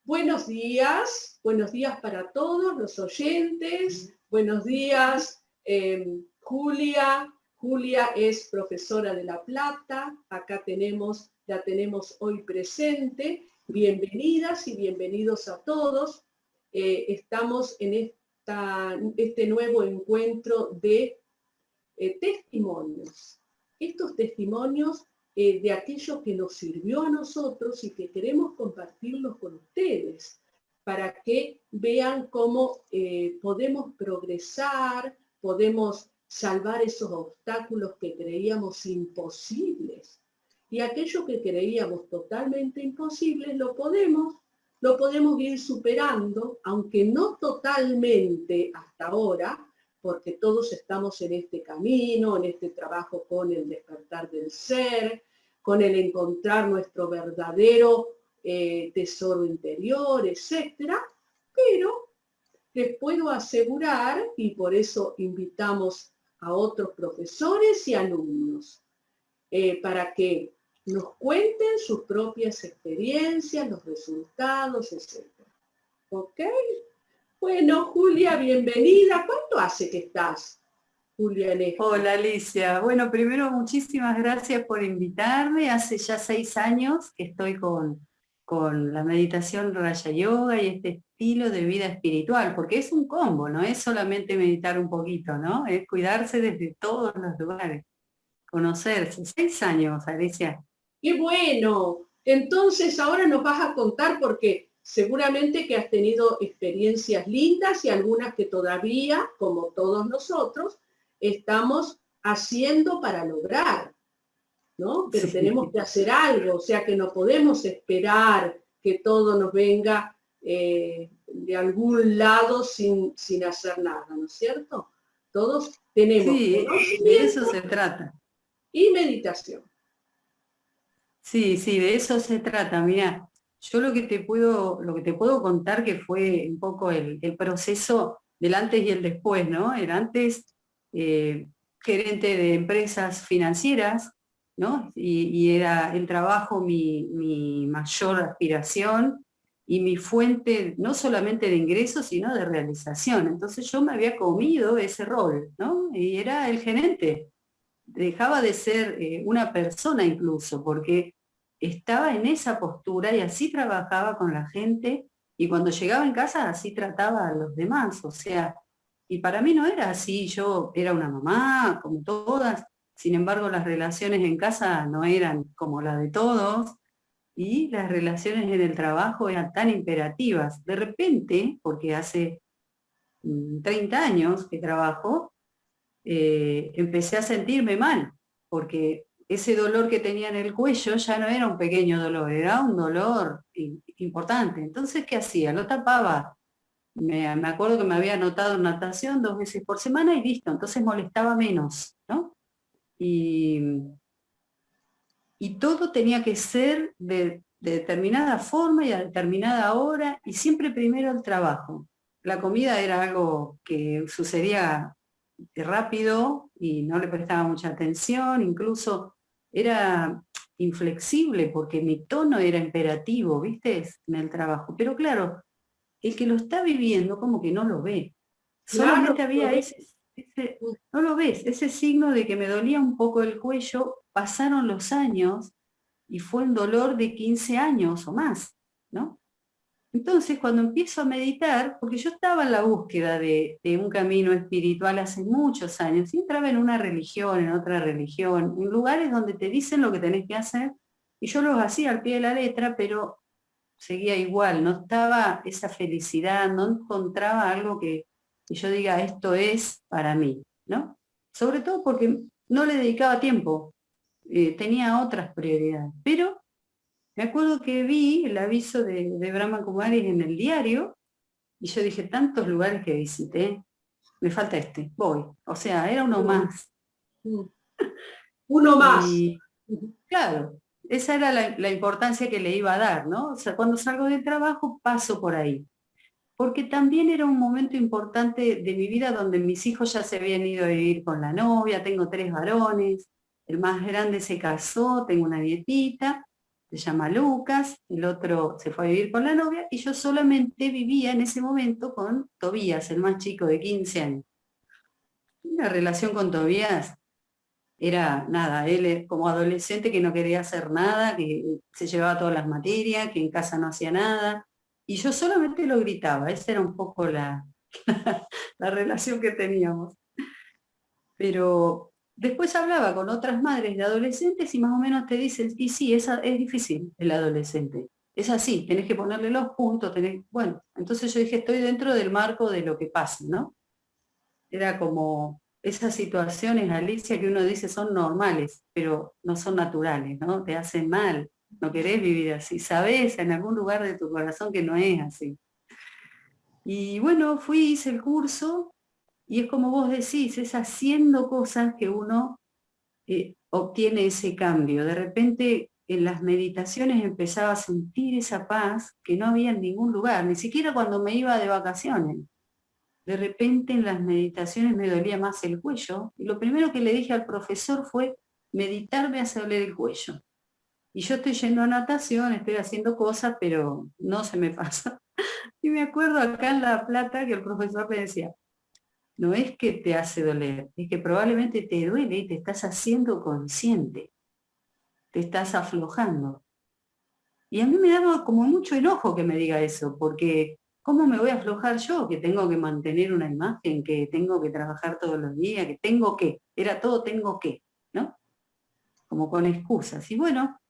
buenos días para todos los oyentes, buenos días Julia. Julia es profesora de La Plata, acá la tenemos hoy presente. Bienvenidas y bienvenidos a todos. Estamos en este nuevo encuentro de testimonios. Estos testimonios de aquello que nos sirvió a nosotros y que queremos compartirlos con ustedes, para que vean cómo podemos progresar, podemos salvar esos obstáculos que creíamos imposibles. Y aquello que creíamos totalmente imposibles lo podemos ir superando, aunque no totalmente hasta ahora, porque todos estamos en este camino, en este trabajo con el despertar del ser, con el encontrar nuestro verdadero tesoro interior, etc. Pero les puedo asegurar, y por eso invitamos a otros profesores y alumnos, para que nos cuenten sus propias experiencias, los resultados, etc. ¿Ok? Bueno, Julia, bienvenida. ¿Cuánto hace que estás, Julia, en esto? Hola Alicia. Bueno, primero muchísimas gracias por invitarme. Hace ya 6 años que estoy con la meditación Raja Yoga y este estilo de vida espiritual, porque es un combo, no es solamente meditar un poquito, ¿no? Es cuidarse desde todos los lugares, conocerse. 6 años, Alicia. ¡Qué bueno! Entonces ahora nos vas a contar, porque seguramente que has tenido experiencias lindas y algunas que todavía, como todos nosotros, estamos haciendo para lograr, ¿no? Pero Sí. tenemos que hacer algo, o sea que no podemos esperar que todo nos venga de algún lado sin hacer nada, ¿no es cierto? Todos tenemos Sí, de eso se trata. y meditación. Sí, de eso se trata. Mira, yo lo que te puedo contar que fue un poco el proceso del antes y el después, ¿no? El antes, gerente de empresas financieras, ¿no? Y era el trabajo mi mayor aspiración y mi fuente no solamente de ingresos, sino de realización. Entonces yo me había comido ese rol, ¿no? Y era el gerente. Dejaba de ser una persona incluso, porque estaba en esa postura y así trabajaba con la gente, y cuando llegaba en casa así trataba a los demás, o sea, y para mí no era así, yo era una mamá como todas, sin embargo las relaciones en casa no eran como la de todos, y las relaciones en el trabajo eran tan imperativas. De repente, porque hace 30 años que trabajo, empecé a sentirme mal, porque ese dolor que tenía en el cuello ya no era un pequeño dolor, era un dolor importante. Entonces, ¿qué hacía? Lo tapaba. Me acuerdo que me había anotado en natación 2 veces por semana y listo, entonces molestaba menos, ¿no? Y, y todo tenía que ser de determinada forma y a determinada hora, y siempre primero el trabajo. La comida era algo que sucedía rápido y no le prestaba mucha atención, incluso era inflexible porque mi tono era imperativo, ¿viste? En el trabajo. Pero claro, el que lo está viviendo como que no lo ve. Claro, Solamente había no lo ves, ese signo de que me dolía un poco el cuello. Pasaron los años y fue un dolor de 15 años o más, ¿no? Entonces, cuando empiezo a meditar, porque yo estaba en la búsqueda de un camino espiritual hace muchos años, y entraba en una religión, en otra religión, en lugares donde te dicen lo que tenés que hacer, y yo los hacía al pie de la letra, pero seguía igual, no estaba esa felicidad, no encontraba algo que yo diga, esto es para mí, ¿no? Sobre todo porque no le dedicaba tiempo, tenía otras prioridades, pero me acuerdo que vi el aviso de Brahma Kumaris en el diario y yo dije, tantos lugares que visité, me falta este, voy. O sea, era uno más. Uno más. Y claro, esa era la importancia que le iba a dar, ¿no? O sea, cuando salgo del trabajo paso por ahí. Porque también era un momento importante de mi vida donde mis hijos ya se habían ido a vivir con la novia, tengo 3 varones, el más grande se casó, tengo una nietita, se llama Lucas, el otro se fue a vivir con la novia, y yo solamente vivía en ese momento con Tobías, el más chico de 15 años. La relación con Tobías era nada, él como adolescente que no quería hacer nada, que se llevaba todas las materias, que en casa no hacía nada, y yo solamente lo gritaba, esa era un poco la relación que teníamos. Pero después hablaba con otras madres de adolescentes y más o menos te dicen, y sí, es difícil el adolescente, es así, tenés que ponerle los puntos, bueno, entonces yo dije, estoy dentro del marco de lo que pasa, ¿no? Era como esas situaciones, Alicia, que uno dice son normales, pero no son naturales, ¿no? Te hacen mal, no querés vivir así, sabés en algún lugar de tu corazón que no es así. Y bueno, hice el curso y es como vos decís, es haciendo cosas que uno obtiene ese cambio. De repente en las meditaciones empezaba a sentir esa paz que no había en ningún lugar, ni siquiera cuando me iba de vacaciones. De repente en las meditaciones me dolía más el cuello y lo primero que le dije al profesor fue, meditar me hace doler el cuello. Y yo estoy yendo a natación, estoy haciendo cosas, pero no se me pasa. Y me acuerdo acá en La Plata que el profesor me decía, no es que te hace doler, es que probablemente te duele y te estás haciendo consciente, te estás aflojando. Y a mí me daba como mucho enojo que me diga eso, porque ¿cómo me voy a aflojar yo? Que tengo que mantener una imagen, que tengo que trabajar todos los días, que tengo que, era todo tengo que, ¿no? Como con excusas. Y bueno,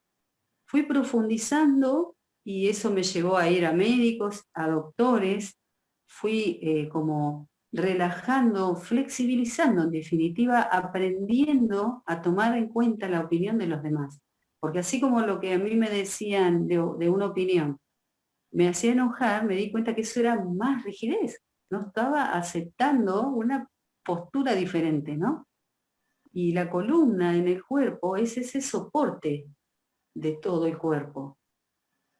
fui profundizando y eso me llevó a ir a médicos, a doctores, fui como relajando, flexibilizando, en definitiva, aprendiendo a tomar en cuenta la opinión de los demás. Porque así como lo que a mí me decían de una opinión me hacía enojar, me di cuenta que eso era más rigidez. No estaba aceptando una postura diferente, ¿no? Y la columna en el cuerpo es ese soporte de todo el cuerpo.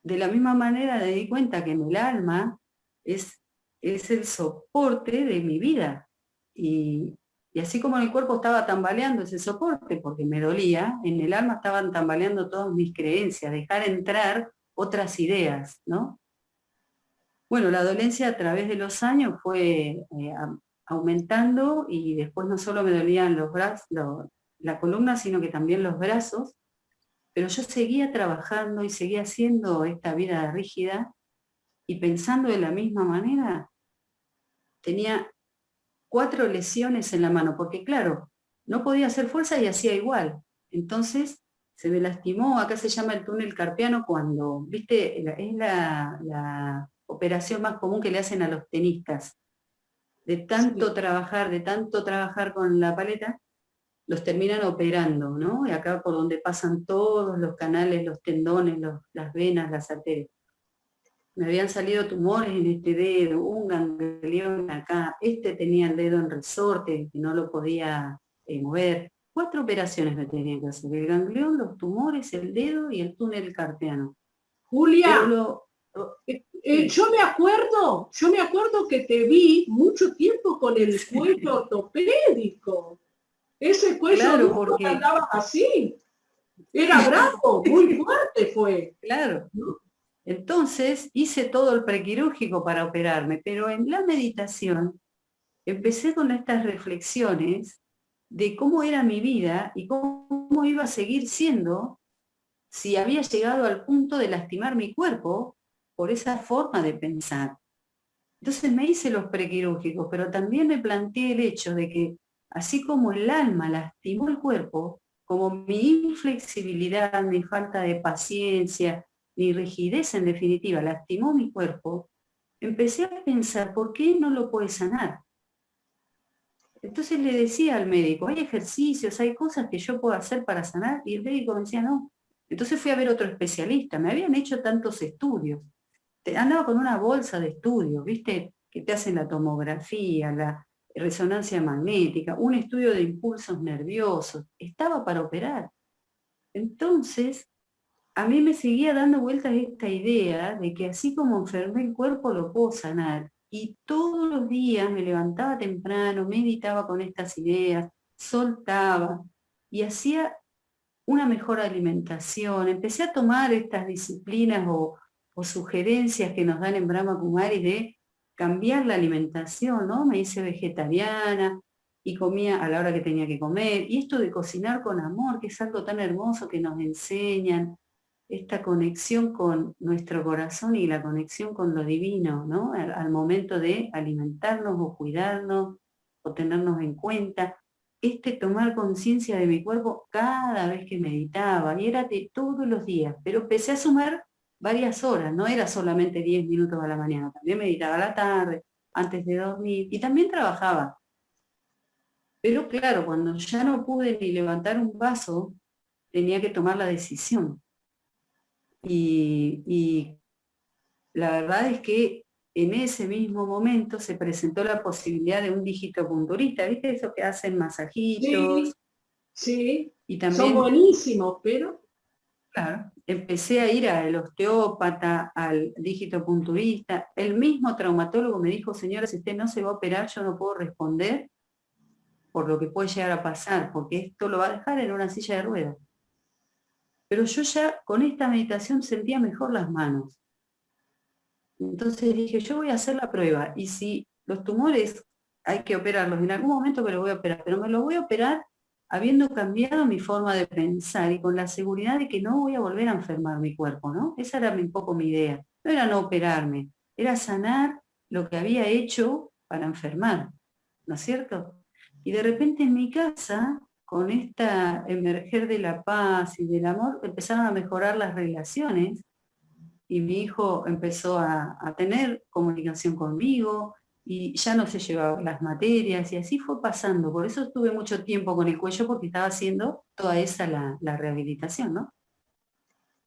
De la misma manera me di cuenta que en el alma es el soporte de mi vida. Y así como en el cuerpo estaba tambaleando ese soporte porque me dolía, en el alma estaban tambaleando todas mis creencias, dejar entrar otras ideas, ¿no? Bueno, la dolencia a través de los años fue aumentando y después no solo me dolían los brazos, la columna, sino que también los brazos, pero yo seguía trabajando y seguía haciendo esta vida rígida y pensando de la misma manera, tenía 4 lesiones en la mano, porque claro, no podía hacer fuerza y hacía igual. Entonces se me lastimó, acá se llama el túnel carpiano cuando, viste, es la operación más común que le hacen a los tenistas. De tanto trabajar con la paleta, los terminan operando, ¿no? Y acá por donde pasan todos los canales, los tendones, las venas, las arterias. Me habían salido tumores en este dedo, un ganglión acá, este tenía el dedo en resorte, que no lo podía mover. 4 operaciones me tenían que hacer, el ganglión, los tumores, el dedo y el túnel carpiano. Julia, Pero sí, yo me acuerdo que te vi mucho tiempo con el cuello sí, ortopédico. Ese cuello claro, duro que porque, andabas así. Era bravo, muy fuerte fue. claro. ¿No? Entonces hice todo el prequirúrgico para operarme, pero en la meditación empecé con estas reflexiones de cómo era mi vida y cómo iba a seguir siendo si había llegado al punto de lastimar mi cuerpo por esa forma de pensar. Entonces me hice los prequirúrgicos, pero también me planteé el hecho de que así como el alma lastimó el cuerpo, como mi inflexibilidad, mi falta de paciencia, mi rigidez en definitiva lastimó mi cuerpo, empecé a pensar, ¿por qué no lo puede sanar? Entonces le decía al médico, hay ejercicios, hay cosas que yo puedo hacer para sanar, y el médico me decía, no. Entonces fui a ver otro especialista, me habían hecho tantos estudios, andaba con una bolsa de estudios, ¿viste? Que te hacen la tomografía, la resonancia magnética, un estudio de impulsos nerviosos, estaba para operar. Entonces, a mí me seguía dando vueltas esta idea de que así como enfermé el cuerpo lo puedo sanar. Y todos los días me levantaba temprano, meditaba con estas ideas, soltaba y hacía una mejor alimentación, empecé a tomar estas disciplinas o sugerencias que nos dan en Brahma Kumaris de cambiar la alimentación, ¿no? Me hice vegetariana y comía a la hora que tenía que comer. Y esto de cocinar con amor, que es algo tan hermoso que nos enseñan, esta conexión con nuestro corazón y la conexión con lo divino, ¿no? Al momento de alimentarnos o cuidarnos o tenernos en cuenta. Tomar conciencia de mi cuerpo cada vez que meditaba, y era de todos los días, pero empecé a sumar varias horas, no era solamente 10 minutos a la mañana, también meditaba a la tarde, antes de dormir, y también trabajaba. Pero claro, cuando ya no pude ni levantar un vaso, tenía que tomar la decisión. Y la verdad es que en ese mismo momento se presentó la posibilidad de un digitopunturista, ¿viste? Eso que hacen masajitos. Sí, sí, Y son también, buenísimos, pero claro, empecé a ir al osteópata, al digitopunturista. El mismo traumatólogo me dijo, señora, si usted no se va a operar, yo no puedo responder por lo que puede llegar a pasar, porque esto lo va a dejar en una silla de ruedas. Pero yo ya con esta meditación sentía mejor las manos. Entonces dije, yo voy a hacer la prueba, y si los tumores hay que operarlos, en algún momento me los voy a operar, pero me los voy a operar habiendo cambiado mi forma de pensar y con la seguridad de que no voy a volver a enfermar mi cuerpo, ¿no? Esa era un poco mi idea. No era no operarme, era sanar lo que había hecho para enfermar, ¿no es cierto? Y de repente en mi casa, con esta emerger de la paz y del amor, empezaron a mejorar las relaciones y mi hijo empezó a tener comunicación conmigo y ya no se llevaba las materias y así fue pasando. Por eso estuve mucho tiempo con el cuello porque estaba haciendo toda esa la rehabilitación, ¿no?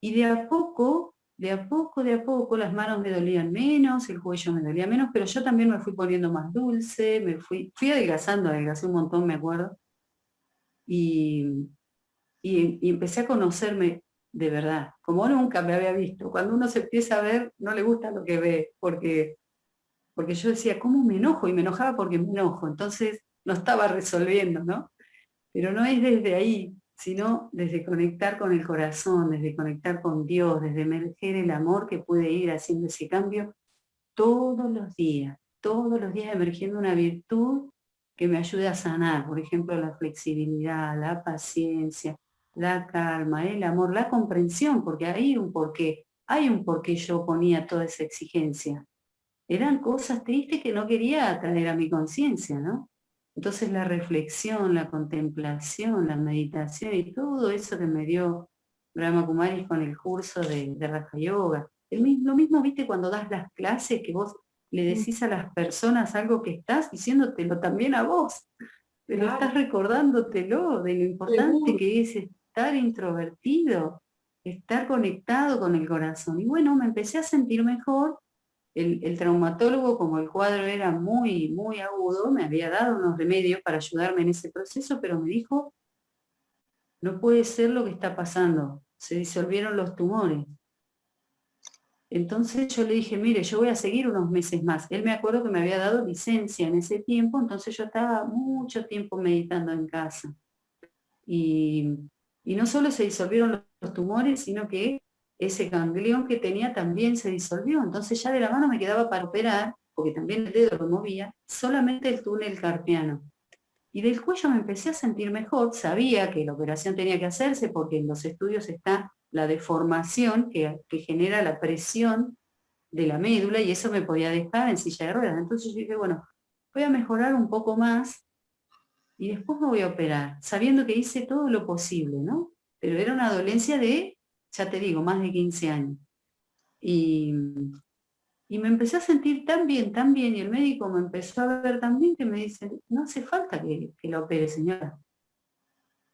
Y de a poco, de a poco, de a poco, las manos me dolían menos, el cuello me dolía menos, pero yo también me fui poniendo más dulce, fui adelgazando, adelgacé un montón, me acuerdo, y, y empecé a conocerme de verdad, como nunca me había visto. Cuando uno se empieza a ver, no le gusta lo que ve, porque yo decía, ¿cómo me enojo? Y me enojaba porque me enojo, entonces no estaba resolviendo, ¿no? Pero no es desde ahí, sino desde conectar con el corazón, desde conectar con Dios, desde emerger el amor que puede ir haciendo ese cambio todos los días emergiendo una virtud que me ayude a sanar, por ejemplo, la flexibilidad, la paciencia, la calma, el amor, la comprensión, porque hay un porqué yo ponía toda esa exigencia. Eran cosas tristes que no quería traer a mi conciencia, ¿no? Entonces la reflexión, la contemplación, la meditación y todo eso que me dio Brahma Kumaris con el curso de Raja Yoga. Lo mismo, viste, cuando das las clases, que vos le decís a las personas algo que estás diciéndotelo también a vos. Te lo estás claro, recordándotelo, de lo importante seguro. que es estar introvertido, estar conectado con el corazón. Y bueno, me empecé a sentir mejor. El traumatólogo, como el cuadro era muy, muy agudo, me había dado unos remedios para ayudarme en ese proceso, pero me dijo, no puede ser lo que está pasando, se disolvieron los tumores. Entonces yo le dije, mire, yo voy a seguir unos meses más. Él me acuerdo que me había dado licencia en ese tiempo, entonces yo estaba mucho tiempo meditando en casa. Y, y no solo se disolvieron los tumores, sino que ese ganglión que tenía también se disolvió. Entonces ya de la mano me quedaba para operar, porque también el dedo lo movía, solamente el túnel carpiano. Y del cuello me empecé a sentir mejor, sabía que la operación tenía que hacerse porque en los estudios está la deformación que genera la presión de la médula y eso me podía dejar en silla de ruedas. Entonces yo dije, bueno, voy a mejorar un poco más y después me voy a operar, sabiendo que hice todo lo posible, ¿no? Pero era una dolencia de, ya te digo, más de 15 años. Y, y me empecé a sentir tan bien, y el médico me empezó a ver tan bien que me dice, no hace falta que la opere, señora.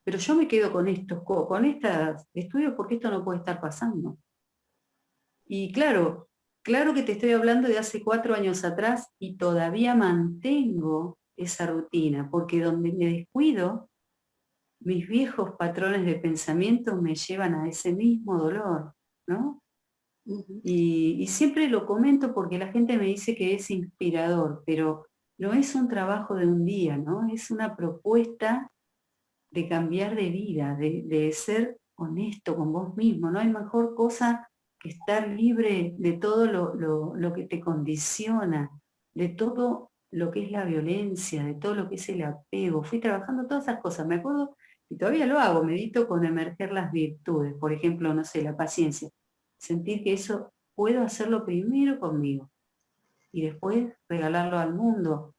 Pero yo me quedo con estos estudios porque esto no puede estar pasando. Y claro, claro que te estoy hablando de hace 4 años atrás y todavía mantengo esa rutina, porque donde me descuido, mis viejos patrones de pensamiento me llevan a ese mismo dolor, ¿no? Ujú. Y siempre lo comento porque la gente me dice que es inspirador, pero no es un trabajo de un día, ¿no? Es una propuesta de cambiar de vida, de ser honesto con vos mismo. No hay mejor cosa que estar libre de todo lo que te condiciona, de todo lo que es la violencia, de todo lo que es el apego. Fui trabajando todas esas cosas, me acuerdo, y todavía lo hago, medito con emerger las virtudes, por ejemplo, no sé, la paciencia. Sentir que eso puedo hacerlo primero conmigo y después regalarlo al mundo.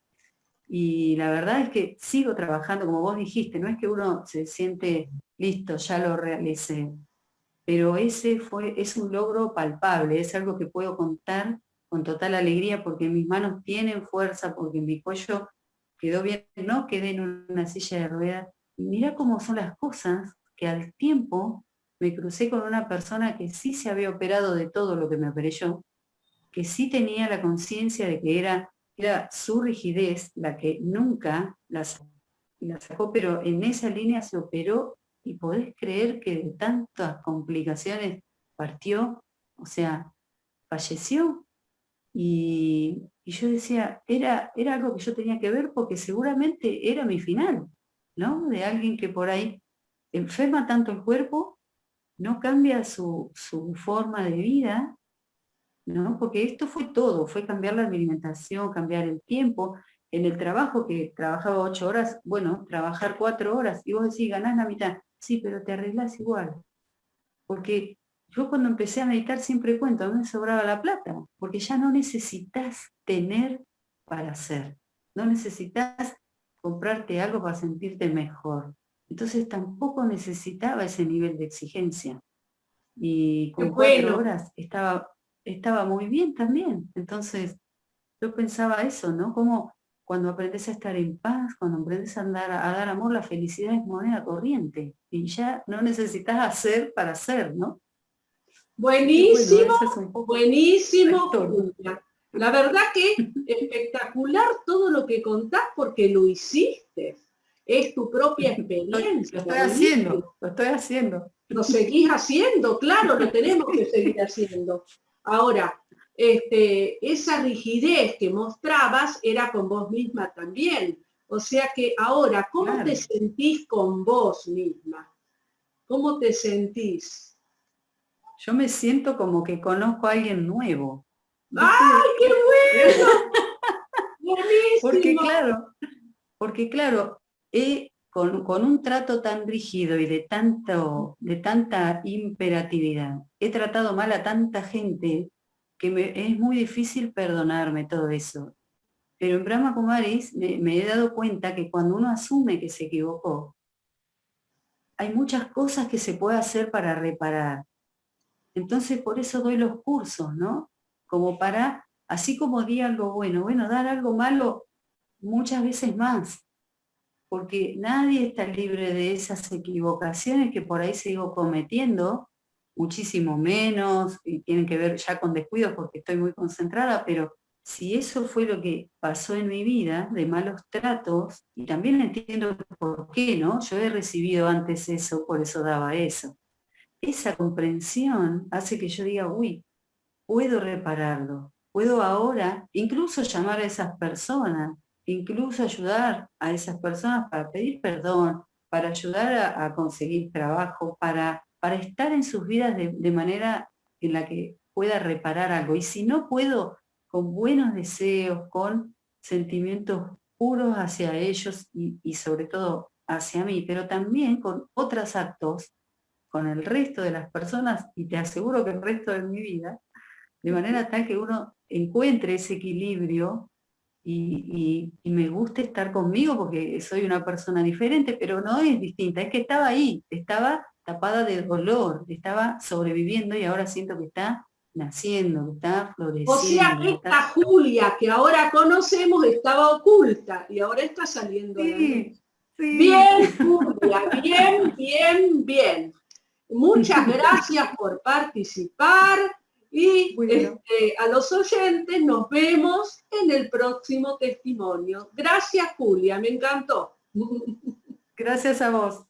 Y la verdad es que sigo trabajando, como vos dijiste, no es que uno se siente listo, ya lo realicé, pero es un logro palpable, es algo que puedo contar con total alegría porque mis manos tienen fuerza, porque mi cuello quedó bien, no quedé en una silla de ruedas. Y mira cómo son las cosas que al tiempo me crucé con una persona que sí se había operado de todo lo que me operé yo, que sí tenía la conciencia de que era su rigidez la que nunca la sacó, pero en esa línea se operó y podés creer que de tantas complicaciones partió, o sea, falleció. Y yo decía, era algo que yo tenía que ver porque seguramente era mi final, ¿no? De alguien que por ahí enferma tanto el cuerpo, no cambia su forma de vida, ¿no? Porque esto fue todo, fue cambiar la alimentación, cambiar el tiempo. En el trabajo, que trabajaba 8 horas, bueno, trabajar 4 horas, y vos decís, ganás la mitad. Sí, pero te arreglás igual. Porque yo cuando empecé a meditar siempre cuento, a mí me sobraba la plata, porque ya no necesitas tener para hacer, no necesitas comprarte algo para sentirte mejor. Entonces tampoco necesitaba ese nivel de exigencia. Y Qué con cuatro bueno. horas estaba muy bien también. Entonces yo pensaba eso, ¿no? Como cuando aprendes a estar en paz, cuando aprendes a dar amor, la felicidad es moneda corriente. Y ya no necesitas hacer para hacer, ¿no? Así que bueno, Buenísimo, esa es un poco la buenísimo, historia. Julia. La verdad que espectacular todo lo que contás porque lo hiciste. Es tu propia Lo experiencia, estoy buenísimo. haciendo, lo estoy haciendo. Lo seguís haciendo, claro, lo tenemos que seguir haciendo. Ahora, esa rigidez que mostrabas era con vos misma también. O sea que ahora, ¿cómo te Claro. sentís con vos misma? ¿Cómo te sentís? Yo me siento como que conozco a alguien nuevo. ¡Ay, ¿Viste? qué bueno! Porque Buenísimo. claro, porque claro, con un trato tan rígido y de tanta imperatividad, he tratado mal a tanta gente que es muy difícil perdonarme todo eso. Pero en Brahma Kumaris me he dado cuenta que cuando uno asume que se equivocó, hay muchas cosas que se puede hacer para reparar. Entonces por eso doy los cursos, ¿no? Como para, así como di algo bueno, bueno, dar algo malo muchas veces más, porque nadie está libre de esas equivocaciones que por ahí sigo cometiendo, muchísimo menos, y tienen que ver ya con descuidos porque estoy muy concentrada, pero si eso fue lo que pasó en mi vida, de malos tratos, y también entiendo por qué, ¿no? Yo he recibido antes eso, por eso daba eso. Esa comprensión hace que yo diga, uy, puedo repararlo, puedo ahora incluso llamar a esas personas, incluso ayudar a esas personas para pedir perdón, para ayudar a conseguir trabajo, para estar en sus vidas de manera en la que pueda reparar algo. Y si no puedo, con buenos deseos, con sentimientos puros hacia ellos y sobre todo hacia mí, pero también con otros actos, con el resto de las personas, y te aseguro que el resto de mi vida, de manera tal que uno encuentre ese equilibrio y me guste estar conmigo porque soy una persona diferente, pero no es distinta, es que estaba ahí, estaba tapada de dolor, estaba sobreviviendo y ahora siento que está naciendo, que está O sea floreciendo, que que está... esta Julia que ahora conocemos estaba oculta y ahora está saliendo a la luz. Sí, sí. Bien, Julia, bien, bien, bien. Muchas gracias por participar y Bueno, a los oyentes nos vemos en el próximo testimonio. Gracias, Julia, me encantó. gracias a vos.